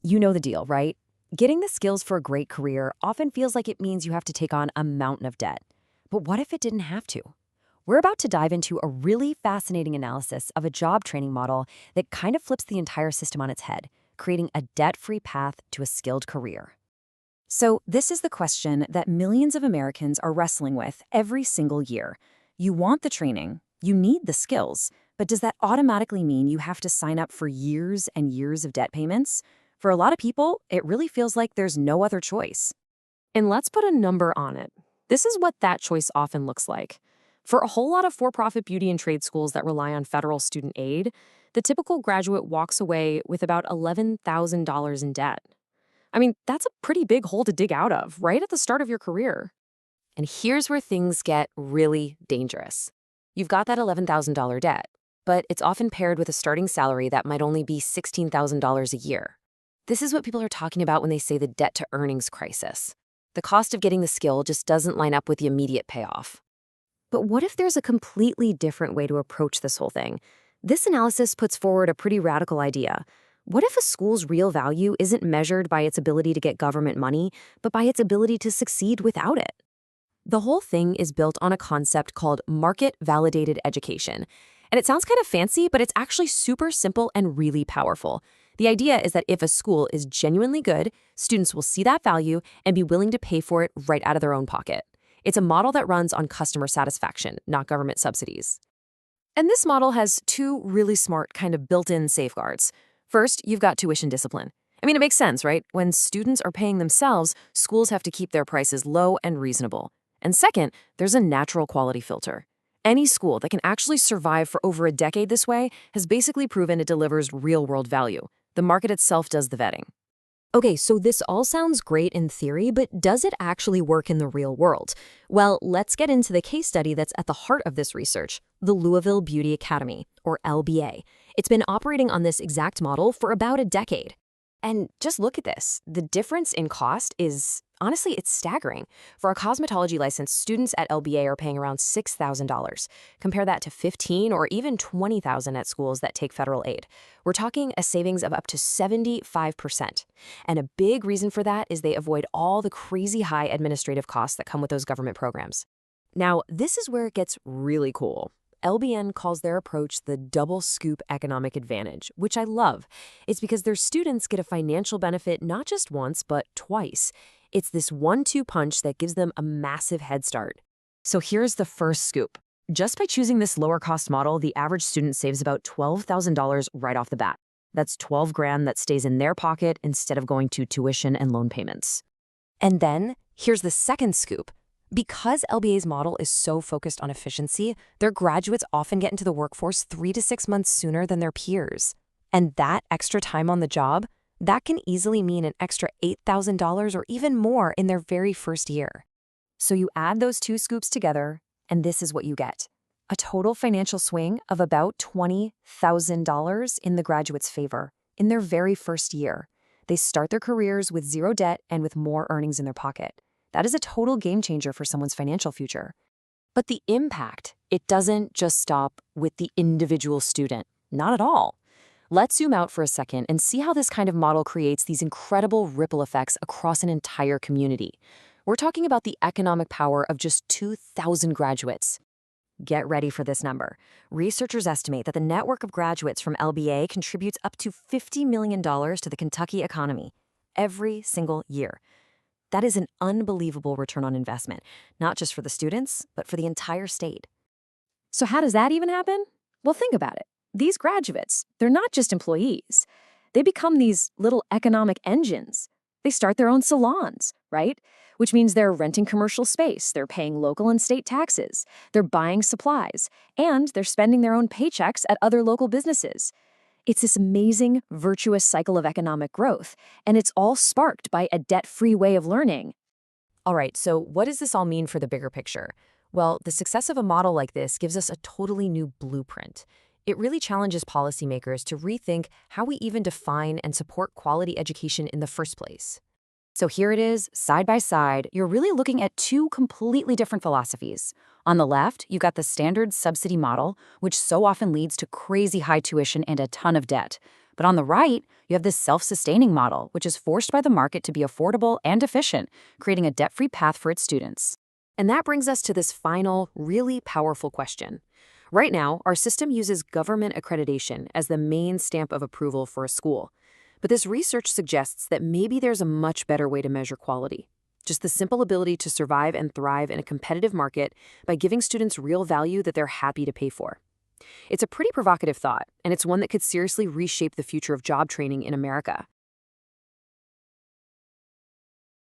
You know the deal, right? Getting the skills for a great career often feels like it means you have to take on a mountain of debt. But what if it didn't have to? We're about to dive into a really fascinating analysis of a job training model that kind of flips the entire system on its head, creating a debt-free path to a skilled career. So, this is the question that millions of Americans are wrestling with every single year. You want the training, you need the skills, but does that automatically mean you have to sign up for years and years of debt payments? For a lot of people, it really feels like there's no other choice. And let's put a number on it. This is what that choice often looks like. For a whole lot of for-profit beauty and trade schools that rely on federal student aid, the typical graduate walks away with about $11,000 in debt. I mean, that's a pretty big hole to dig out of, right at the start of your career. And here's where things get really dangerous. You've got that $11,000 debt, but it's often paired with a starting salary that might only be $16,000 a year. This is what people are talking about when they say the debt-to-earnings crisis. The cost of getting the skill just doesn't line up with the immediate payoff. But what if there's a completely different way to approach this whole thing? This analysis puts forward a pretty radical idea. What if a school's real value isn't measured by its ability to get government money, but by its ability to succeed without it? The whole thing is built on a concept called market-validated education. And it sounds kind of fancy, but it's actually super simple and really powerful. The idea is that if a school is genuinely good, students will see that value and be willing to pay for it right out of their own pocket. It's a model that runs on customer satisfaction, not government subsidies. And this model has two really smart kind of built-in safeguards. First, you've got tuition discipline. I mean, it makes sense, right? When students are paying themselves, schools have to keep their prices low and reasonable. And second, there's a natural quality filter. Any school that can actually survive for over a decade this way has basically proven it delivers real-world value. The market itself does the vetting. Okay, so this all sounds great in theory, but does it actually work in the real world? Well, let's get into the case study that's at the heart of this research, the Louisville Beauty Academy, or LBA. It's been operating on this exact model for about a decade. And just look at this. The difference in cost is, honestly, it's staggering. For a cosmetology license, students at LBA are paying around $6,000. Compare that to $15,000 or even $20,000 at schools that take federal aid. We're talking a savings of up to 75%. And a big reason for that is they avoid all the crazy high administrative costs that come with those government programs. Now, this is where it gets really cool. LBN calls their approach the double scoop economic advantage, which I love. It's because their students get a financial benefit not just once, but twice. It's this 1-2 punch that gives them a massive head start. So here's the first scoop. Just by choosing this lower cost model, the average student saves about $12,000 right off the bat. That's $12,000 that stays in their pocket instead of going to tuition and loan payments. And then here's the second scoop. Because LBA's model is so focused on efficiency, their graduates often get into the workforce 3 to 6 months sooner than their peers. And that extra time on the job, that can easily mean an extra $8,000 or even more in their very first year. So you add those two scoops together, and this is what you get. A total financial swing of about $20,000 in the graduate's favor in their very first year. They start their careers with zero debt and with more earnings in their pocket. That is a total game changer for someone's financial future. But the impact, it doesn't just stop with the individual student. Not at all. Let's zoom out for a second and see how this kind of model creates these incredible ripple effects across an entire community. We're talking about the economic power of just 2,000 graduates. Get ready for this number. Researchers estimate that the network of graduates from LBA contributes up to $50 million to the Kentucky economy every single year. That is an unbelievable return on investment, not just for the students, but for the entire state. So how does that even happen? Well, think about it. These graduates, they're not just employees. They become these little economic engines. They start their own salons, right? Which means they're renting commercial space, they're paying local and state taxes, they're buying supplies, and they're spending their own paychecks at other local businesses. It's this amazing, virtuous cycle of economic growth, and it's all sparked by a debt-free way of learning. All right, so what does this all mean for the bigger picture? Well, the success of a model like this gives us a totally new blueprint. It really challenges policymakers to rethink how we even define and support quality education in the first place. So here it is, side by side, you're really looking at two completely different philosophies. On the left, you've got the standard subsidy model, which so often leads to crazy high tuition and a ton of debt. But on the right, you have this self-sustaining model, which is forced by the market to be affordable and efficient, creating a debt-free path for its students. And that brings us to this final, really powerful question. Right now, our system uses government accreditation as the main stamp of approval for a school. But this research suggests that maybe there's a much better way to measure quality. Just the simple ability to survive and thrive in a competitive market by giving students real value that they're happy to pay for. It's a pretty provocative thought, and it's one that could seriously reshape the future of job training in America.